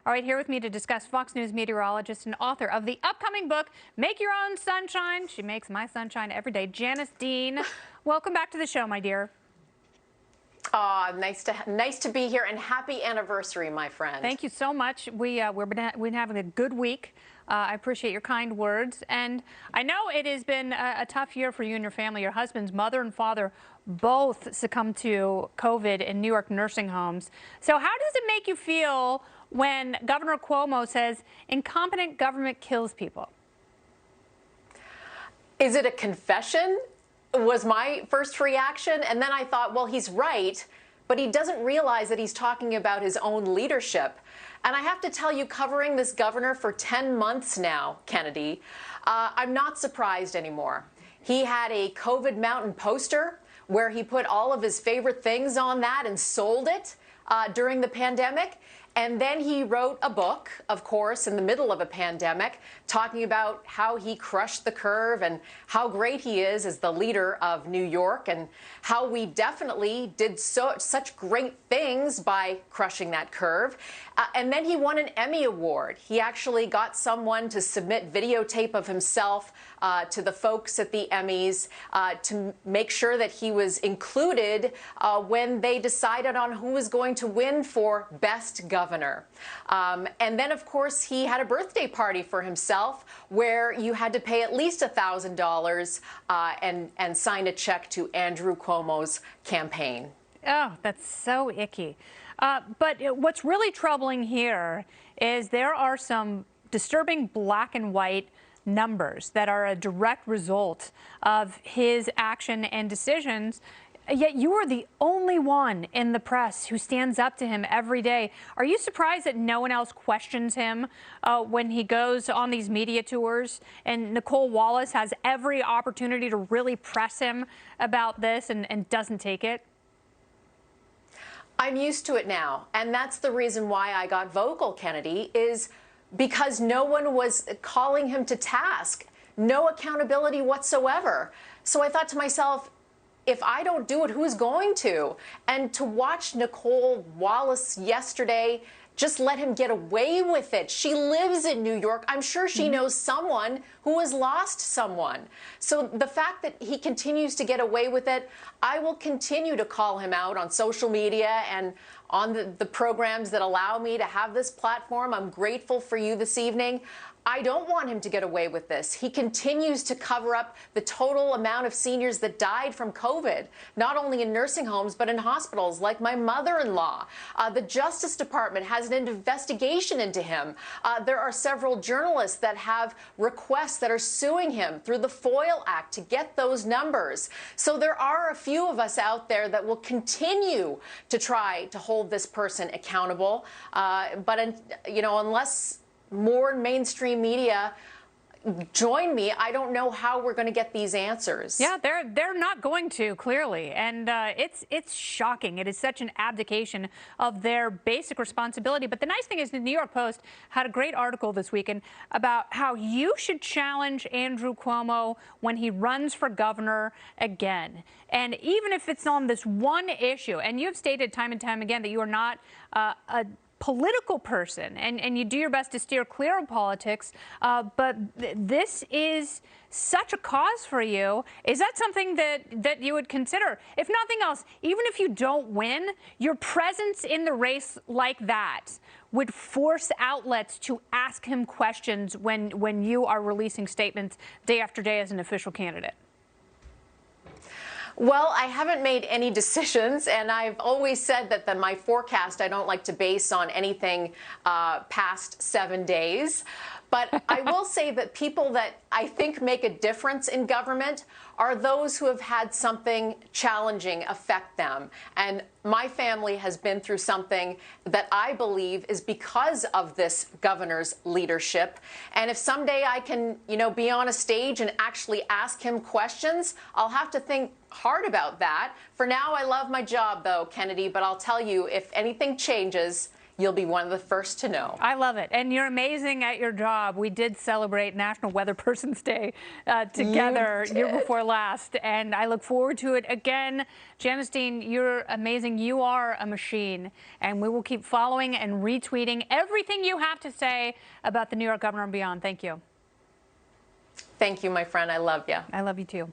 All right, here with me to discuss Fox News meteorologist and author of the upcoming book, Make Your Own Sunshine. She makes my sunshine every day. Janice Dean, welcome back to the show, my dear. Nice to be here, and happy anniversary, my friend. Thank you so much. We've been having a good week. I appreciate your kind words, and I know it has been a tough year for you and your family. Your husband's mother and father both succumbed to COVID in New York nursing homes. So how does it make you feel when Governor Cuomo says incompetent government kills people? Is it a confession? Was my first reaction. And then I thought, well, he's right, but he doesn't realize that he's talking about his own leadership. And I have to tell you, covering this governor for 10 months now, Kennedy, I'm not surprised anymore. He had a COVID mountain poster where he put all of his favorite things on that and sold it during the pandemic. And then he wrote a book, of course, in the middle of a pandemic, talking about how he crushed the curve and how great he is as the leader of New York and how we definitely did such great things by crushing that curve. And then he won an Emmy Award. He actually got someone to submit videotape of himself to the folks at the Emmys to make sure that he was included when they decided on who was going to win for Best Governor. And then, of course, he had a birthday party for himself where you had to pay at least $1,000 and sign a check to Andrew Cuomo's campaign. Oh, that's so icky. But what's really troubling here is there are some disturbing black and white numbers that are a direct result of his action and decisions. Yet you are the only one in the press who stands up to him every day. Are you surprised that no one else questions him when he goes on these media tours? And Nicole Wallace has every opportunity to really press him about this and doesn't take it? I'm used to it now. And that's the reason why I got vocal, Kennedy, is because no one was calling him to task. No accountability whatsoever. So I thought to myself, if I don't do it, who's going to? And to watch Nicole Wallace yesterday just let him get away with it. She lives in New York. I'm sure she knows someone who has lost someone. So the fact that he continues to get away with it, I will continue to call him out on social media and on the programs that allow me to have this platform. I'm grateful for you this evening. I don't want him to get away with this. He continues to cover up the total amount of seniors that died from COVID, not only in nursing homes, but in hospitals, like my mother-in-law. The Justice Department has an investigation into him. There are several journalists that have requests that are suing him through the FOIL Act to get those numbers. So there are a few of us out there that will continue to try to hold this person accountable. But, you know, unless more mainstream media join me, I don't know how we're going to get these answers. Yeah, they're not going to, clearly. And it's shocking. It is such an abdication of their basic responsibility. But the nice thing is the New York Post had a great article this weekend about how you should challenge Andrew Cuomo when he runs for governor again. And even if it's on this one issue, and you've stated time and time again that you are not a political person, and you do your best to steer clear of politics, but this is such a cause for you. Is that something that you would consider? If nothing else, even if you don't win, your presence in the race like that would force outlets to ask him questions when you are releasing statements day after day as an official candidate. Well, I haven't made any decisions, and I've always said that my forecast I don't like to base on anything past 7 days. But I will say that people that I think make a difference in government are those who have had something challenging affect them. And my family has been through something that I believe is because of this governor's leadership. And if someday I can, you know, be on a stage and actually ask him questions, I'll have to think hard about that. For now, I love my job, though, Kennedy, but I'll tell you, if anything changes, you'll be one of the first to know. I love it. And you're amazing at your job. We did celebrate National Weather Person's Day together year before last, and I look forward to it again. Janice Dean, you're amazing. You are a machine, and we will keep following and retweeting everything you have to say about the New York governor and beyond. Thank you. Thank you, my friend. I love you. I love you too.